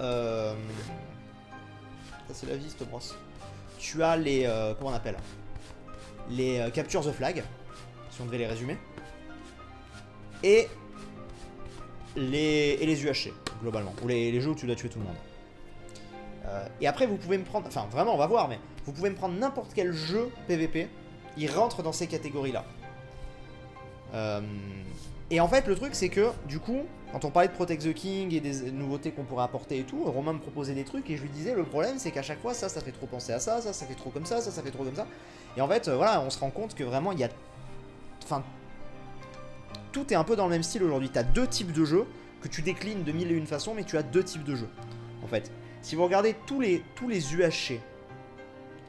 Ça, c'est la vie, cette brosse. Tu as les... comment on appelle? Les Capture the Flag, si on devait les résumer. Et les UHC, globalement. Ou les jeux où tu dois tuer tout le monde. Et après, vous pouvez me prendre... Enfin, vraiment, on va voir, mais... Vous pouvez me prendre n'importe quel jeu PVP. Il rentre dans ces catégories-là. Et en fait, le truc, c'est que, du coup, quand on parlait de Protect the King et des nouveautés qu'on pourrait apporter et tout, Romain me proposait des trucs et je lui disais, le problème, c'est qu'à chaque fois, ça fait trop penser à ça, ça fait trop comme ça fait trop comme ça. Et en fait, voilà, on se rend compte que vraiment, il y a... Enfin... Tout est un peu dans le même style aujourd'hui. Tu as deux types de jeux que tu déclines de mille et une façons, mais tu as deux types de jeux. En fait, si vous regardez tous les UHC,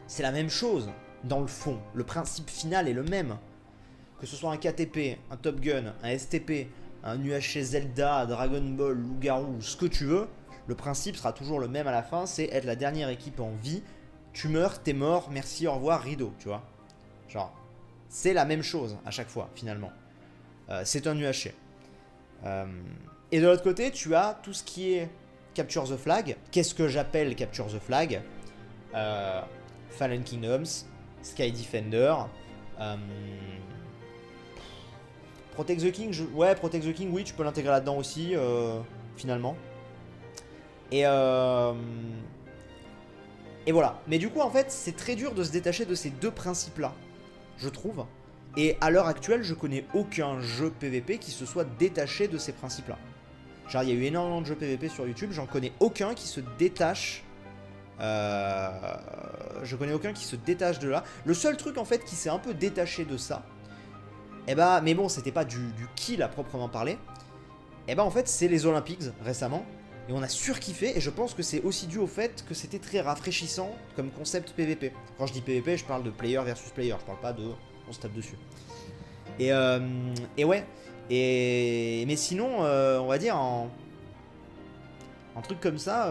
c'est la même chose dans le fond. Le principe final est le même. Que ce soit un KTP, un Top Gun, un STP, un UHC Zelda, Dragon Ball, Loup-Garou, ce que tu veux, le principe sera toujours le même à la fin, c'est être la dernière équipe en vie. Tu meurs, t'es mort, merci, au revoir, rideau, tu vois. Genre, c'est la même chose à chaque fois, finalement. C'est un UHC. Et de l'autre côté, tu as tout ce qui est Capture the Flag. Qu'est-ce que j'appelle Capture the Flag? Fallen Kingdoms, Sky Defender, Protect the King, ouais, Protect the King, oui, tu peux l'intégrer là-dedans aussi, finalement. Et voilà. Mais du coup, en fait, c'est très dur de se détacher de ces deux principes-là, je trouve. Et à l'heure actuelle, je connais aucun jeu PVP qui se soit détaché de ces principes-là. Genre, il y a eu énormément de jeux PVP sur YouTube, j'en connais aucun qui se détache. Je connais aucun qui se détache de là. Le seul truc, en fait, qui s'est un peu détaché de ça, eh bah, mais bon, c'était pas du kill à proprement parler. Eh bah, en fait, c'est les Olympics récemment. Et on a surkiffé. Et je pense que c'est aussi dû au fait que c'était très rafraîchissant comme concept PVP. Quand je dis PVP, je parle de player versus player. Je parle pas de on se tape dessus. Et ouais. Mais sinon, on va dire en truc comme ça.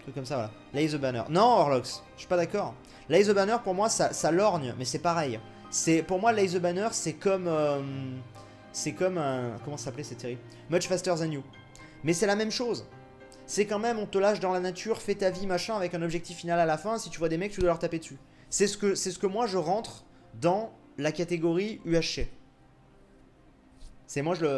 Truc comme ça, voilà. Lay the Banner. Non, Orlox, je suis pas d'accord. Lay the Banner, pour moi, ça lorgne, mais c'est pareil. Pour moi, Lay the Banner, c'est comme c'est comme un... Comment ça s'appelait cette série? Much Faster Than You. Mais c'est la même chose. C'est quand même, on te lâche dans la nature, fais ta vie, machin, avec un objectif final à la fin. Si tu vois des mecs, tu dois leur taper dessus. C'est ce que moi, je rentre dans la catégorie UHC.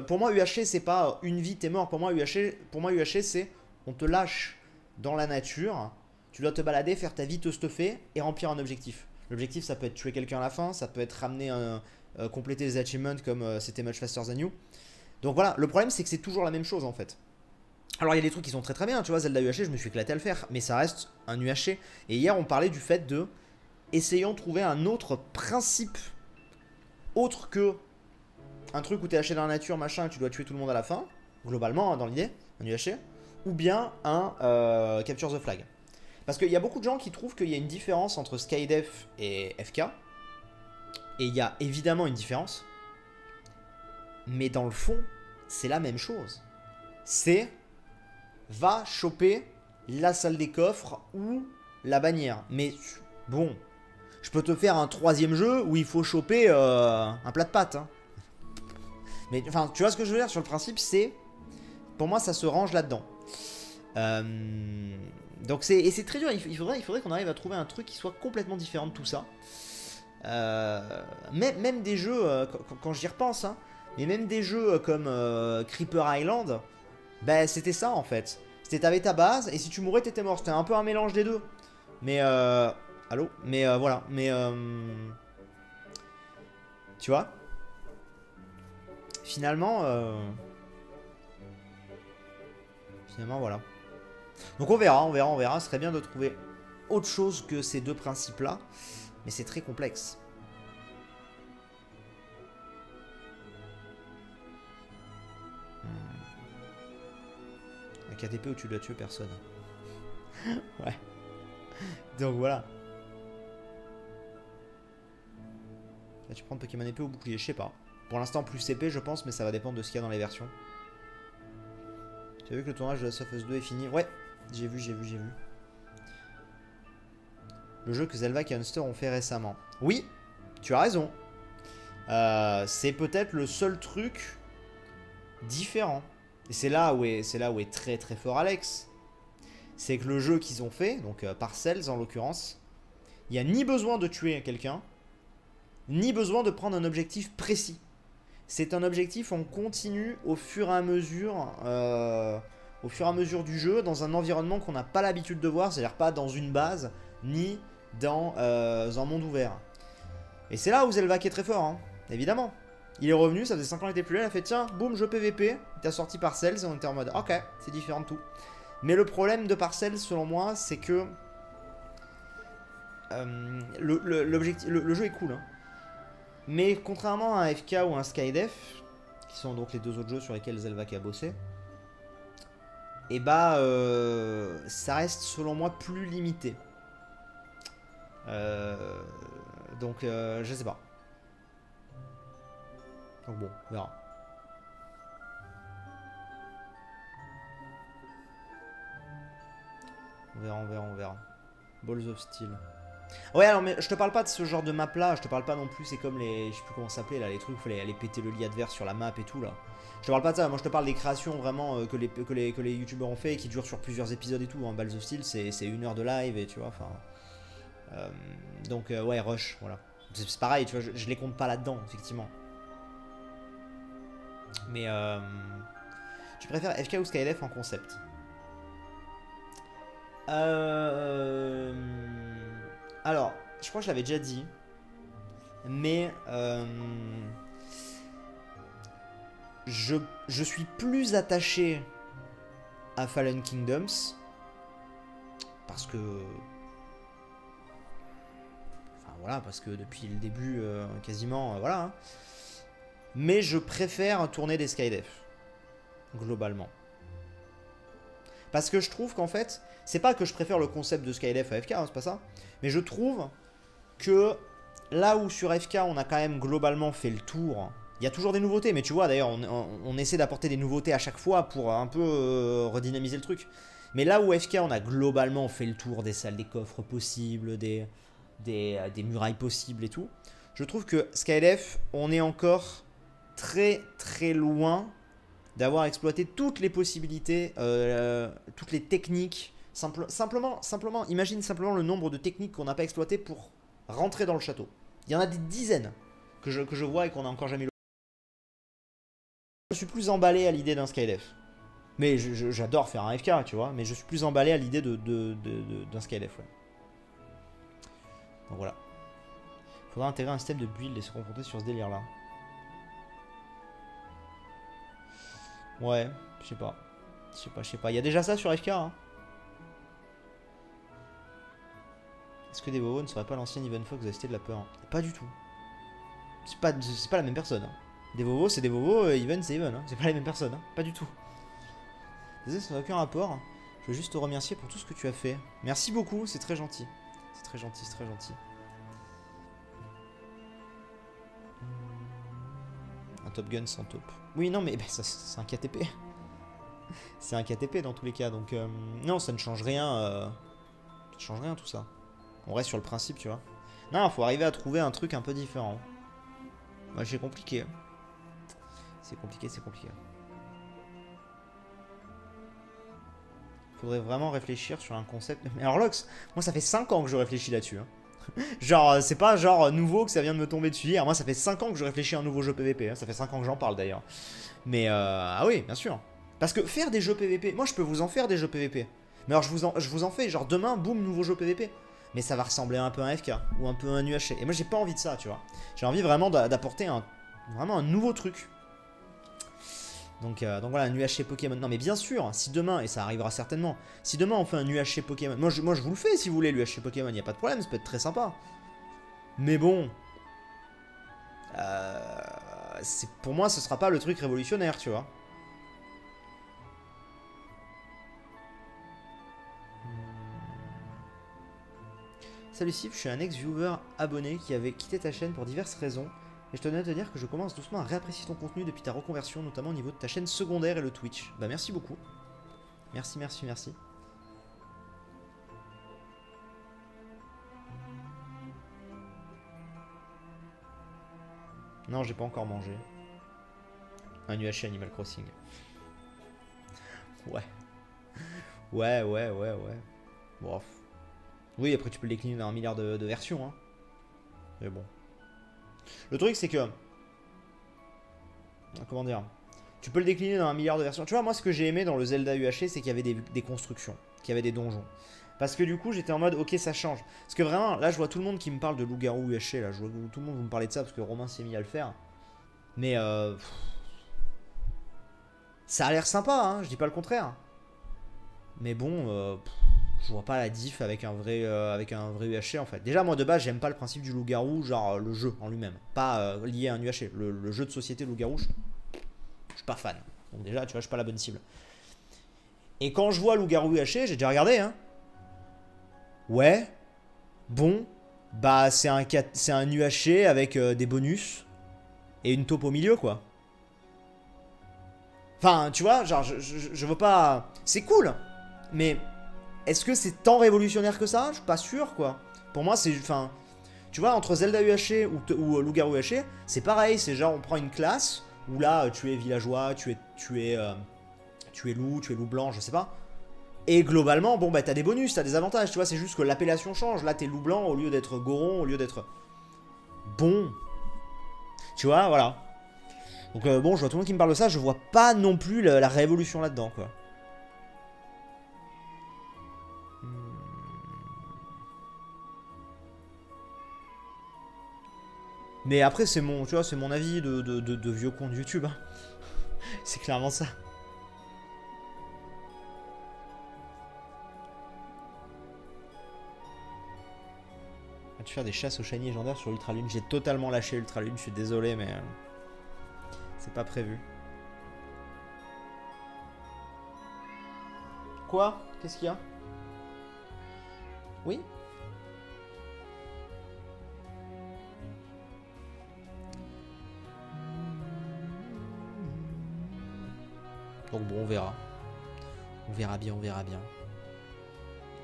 Pour moi, UHC, c'est pas une vie, t'es mort. Pour moi, UHC, c'est on te lâche dans la nature. Tu dois te balader, faire ta vie, te stuffer et remplir un objectif. L'objectif, ça peut être tuer quelqu'un à la fin, ça peut être ramener compléter les achievements comme c'était Much Faster Than You. Donc voilà, le problème, c'est que c'est toujours la même chose en fait. Alors il y a des trucs qui sont très très bien, tu vois, Zelda UHC, je me suis éclaté à le faire, mais ça reste un UHC. Et hier, on parlait du fait de essayons de trouver un autre principe autre que un truc où tu es lâché dans la nature, machin, et tu dois tuer tout le monde à la fin, globalement, hein, dans l'idée, un UHC, ou bien un Capture the Flag. Parce qu'il y a beaucoup de gens qui trouvent qu'il y a une différence entre Skydef et FK. Et il y a évidemment une différence. Mais dans le fond, c'est la même chose. C'est va choper la salle des coffres ou la bannière. Mais bon, je peux te faire un troisième jeu où il faut choper un plat de pâtes. Hein. Mais enfin, tu vois ce que je veux dire sur le principe, c'est... Pour moi, ça se range là-dedans. Donc c'est très dur, il faudrait qu'on arrive à trouver un truc qui soit complètement différent de tout ça. Même des jeux, quand j'y repense, hein, mais même des jeux comme Creeper Island, ben c'était ça en fait. C'était t'avais ta base et si tu mourais t'étais mort. C'était un peu un mélange des deux. Mais allô, mais voilà, mais tu vois. Finalement voilà. Donc on verra. Ce serait bien de trouver autre chose que ces deux principes-là. Mais c'est très complexe. Un KTP où tu dois tuer personne. Ouais. Donc voilà. Là, tu prends Pokémon épée ou bouclier, je sais pas. Pour l'instant plus CP je pense, mais ça va dépendre de ce qu'il y a dans les versions. Tu as vu que le tournage de Last of Us 2 est fini? Ouais, j'ai vu. Le jeu que Zelvac et Hunster ont fait récemment. Oui, tu as raison. C'est peut-être le seul truc différent. Et c'est là où est très très fort Alex. C'est que le jeu qu'ils ont fait, donc Parcells en l'occurrence, il n'y a ni besoin de tuer quelqu'un, ni besoin de prendre un objectif précis. C'est un objectif en continu au fur et à mesure du jeu, dans un environnement qu'on n'a pas l'habitude de voir, c'est-à-dire pas dans une base, ni dans un monde ouvert. Et c'est là où Zelvac est très fort, hein, évidemment. Il est revenu, ça faisait 5 ans qu'il était plus là, il a fait tiens, boum, jeu PVP, il t'a sorti Parcells et on était en mode ok, c'est différent de tout. Mais le problème de Parcells, selon moi, c'est que le jeu est cool, hein. Mais contrairement à un FK ou un Skydef, qui sont donc les deux autres jeux sur lesquels Zelvac a bossé, et bah ça reste selon moi plus limité. Donc je sais pas. Donc bon, on verra. On verra. Balls of Steel. Ouais, alors mais je te parle pas de ce genre de map là, je te parle pas non plus, c'est comme les, je sais plus comment ça s'appelait là, les trucs où il fallait aller péter le lit adverse sur la map et tout là. Je te parle pas de ça, moi je te parle des créations vraiment que les youtubeurs ont fait et qui durent sur plusieurs épisodes et tout. Hein. Balls of Steel c'est 1 heure de live et tu vois, enfin... donc ouais, Rush, voilà. C'est pareil, tu vois, je les compte pas là-dedans, effectivement. Mais tu préfères FK ou Skydef en concept? Alors, je crois que je l'avais déjà dit, mais je suis plus attaché à Fallen Kingdoms parce que, enfin voilà, parce que depuis le début, quasiment, voilà. Hein. Mais je préfère tourner des Skydef globalement. Parce que je trouve qu'en fait, c'est pas que je préfère le concept de Skydef à FK, hein, c'est pas ça. Mais je trouve que là où sur FK on a quand même globalement fait le tour, il y a toujours des nouveautés, mais tu vois d'ailleurs on essaie d'apporter des nouveautés à chaque fois pour un peu redynamiser le truc. Mais là où FK on a globalement fait le tour des salles des coffres possibles, des murailles possibles et tout, je trouve que Skydef on est encore très très loin d'avoir exploité toutes les possibilités, toutes les techniques. Simplement, imagine simplement le nombre de techniques qu'on n'a pas exploitées pour rentrer dans le château. Il y en a des dizaines que je vois et qu'on n'a encore jamais eu. Je suis plus emballé à l'idée d'un Skydef. Mais j'adore faire un FK, tu vois. Mais je suis plus emballé à l'idée d'un Skydef, ouais. Donc voilà. Faudra intégrer un système de build et se confronter sur ce délire-là. Ouais, je sais pas. Je sais pas. Il y a déjà ça sur FK, hein. Est-ce que des Vovos ne seraient pas l'ancien Even Fox de la Cité de la Peur? Pas du tout. C'est pas la même personne. Hein. Des Vovos, c'est des Vovos, Even, c'est Even. Hein. C'est pas la même personne. Hein. Pas du tout. Désolé, ça n'a aucun rapport. Je veux juste te remercier pour tout ce que tu as fait. Merci beaucoup, c'est très gentil. C'est très gentil, c'est très gentil. Un Top Gun sans top. Oui, non, mais bah, c'est un KTP. C'est un KTP dans tous les cas. Donc, non, ça ne change rien. Ça change rien tout ça. On reste sur le principe, tu vois. Non, faut arriver à trouver un truc un peu différent. Moi, c'est compliqué. C'est compliqué, c'est compliqué. Faudrait vraiment réfléchir sur un concept. Mais alors, Lox, moi, ça fait 5 ans que je réfléchis là-dessus. Hein. Genre, c'est pas genre nouveau que ça vient de me tomber dessus hier. Moi, ça fait 5 ans que je réfléchis à un nouveau jeu PVP. Hein. Ça fait 5 ans que j'en parle d'ailleurs. Mais, ah oui, bien sûr. Parce que faire des jeux PVP, moi, je peux vous en faire des jeux PVP. Mais alors, je vous en fais, genre demain, boum, nouveau jeu PVP. Mais ça va ressembler un peu à un FK ou un peu à un UHC. Et moi, j'ai pas envie de ça, tu vois. J'ai envie vraiment d'apporter vraiment un nouveau truc. Donc voilà, un UHC Pokémon. Non, mais bien sûr, si demain, et ça arrivera certainement, si demain on fait un UHC Pokémon, moi je vous le fais si vous voulez, l'UHC Pokémon, il n'y a pas de problème, ça peut être très sympa. Mais bon, pour moi, ce sera pas le truc révolutionnaire, tu vois. Salut Sif, je suis un ex-viewer abonné qui avait quitté ta chaîne pour diverses raisons. Et je tenais à te dire que je commence doucement à réapprécier ton contenu depuis ta reconversion, notamment au niveau de ta chaîne secondaire et le Twitch. Bah merci beaucoup. Merci, merci, merci. Non, j'ai pas encore mangé. Un UHC Animal Crossing. Ouais. Ouais. Bon. Oui, après tu peux le décliner dans 1 milliard de versions. Hein. Mais bon. Le truc c'est que... Comment dire? Tu peux le décliner dans 1 milliard de versions. Tu vois, moi ce que j'ai aimé dans le Zelda UHC, c'est qu'il y avait des constructions. Qu'il y avait des donjons. Parce que du coup, j'étais en mode, ok, ça change. Parce que vraiment, là, je vois tout le monde qui me parle de loup-garou UHC. Là, je vois tout le monde vous me parler de ça parce que Romain s'est mis à le faire. Mais ça a l'air sympa, hein, je dis pas le contraire. Mais bon, je vois pas la diff avec un vrai UHC en fait. Déjà, moi de base, j'aime pas le principe du loup-garou, genre le jeu en lui-même. Pas lié à un UHC. Le jeu de société loup-garou, je suis pas fan. Donc déjà, tu vois, je suis pas la bonne cible. Et quand je vois loup-garou UHC, j'ai déjà regardé, hein. Ouais, bon, bah c'est un UHC avec des bonus et une taupe au milieu, quoi. Enfin, tu vois, genre, je veux pas... C'est cool, mais est-ce que c'est tant révolutionnaire que ça? Je suis pas sûr, quoi. Pour moi, c'est... Enfin, tu vois, entre Zelda UHC ou Loup-Garou UHC, c'est pareil, c'est genre, on prend une classe, où là, tu es villageois, tu es loup blanc, je sais pas. Et globalement, bon, bah, t'as des bonus, t'as des avantages, tu vois, c'est juste que l'appellation change. Là, t'es loup blanc au lieu d'être goron, au lieu d'être... Bon. Tu vois, voilà. Donc bon, je vois tout le monde qui me parle de ça, je vois pas non plus la révolution là-dedans, quoi. Mais après, c'est mon, tu vois, c'est mon avis de vieux con de YouTube. Hein. C'est clairement ça. Vas-tu faire des chasses aux shiny légendaires sur Ultra Lune? J'ai totalement lâché Ultra Lune, je suis désolé, mais... c'est pas prévu. Quoi? Qu'est-ce qu'il y a? Oui? Donc bon, on verra. On verra bien, on verra bien.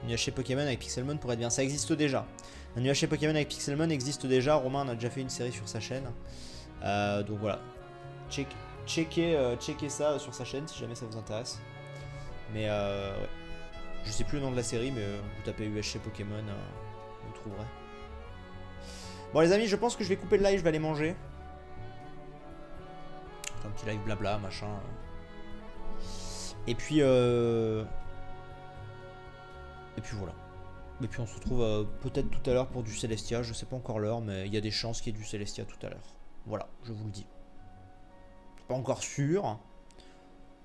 Un UHC Pokémon avec Pixelmon pourrait être bien. Ça existe déjà. Un UHC Pokémon avec Pixelmon existe déjà. Romain en a déjà fait une série sur sa chaîne. Donc voilà. checker ça sur sa chaîne si jamais ça vous intéresse. Mais ouais. Je sais plus le nom de la série, mais vous tapez UHC Pokémon, vous le trouverez. Bon les amis, je pense que je vais couper le live, je vais aller manger. Un petit live blabla, machin. Et puis voilà. Et puis on se retrouve peut-être tout à l'heure pour du Celestia. Je sais pas encore l'heure, mais il y a des chances qu'il y ait du Celestia tout à l'heure. Voilà, je vous le dis. Pas encore sûr,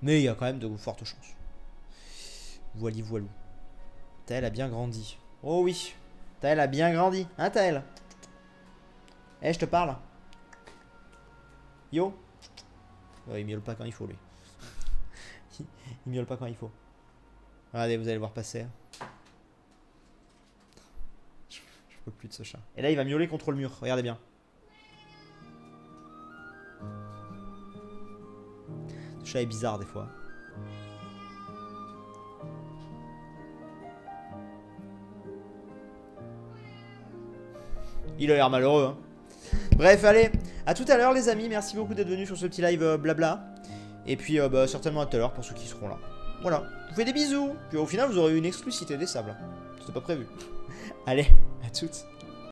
mais il y a quand même de fortes chances. Voili voilou. Taël a bien grandi. Oh oui, Taël a bien grandi. Hein Taël? Eh, je te parle. Yo. Ouais, il miaule pas quand il faut lui. Il miaule pas quand il faut. Regardez, vous allez le voir passer. Je peux plus de ce chat. Et là, il va miauler contre le mur. Regardez bien. Ce chat est bizarre des fois. Il a l'air malheureux. Hein. Bref, allez. À tout à l'heure, les amis. Merci beaucoup d'être venus sur ce petit live blabla. Et puis, bah, certainement à tout à l'heure pour ceux qui seront là. Voilà. Je vous fais des bisous. Puis au final, vous aurez eu une exclusivité des sables. C'était pas prévu. Allez, à toutes.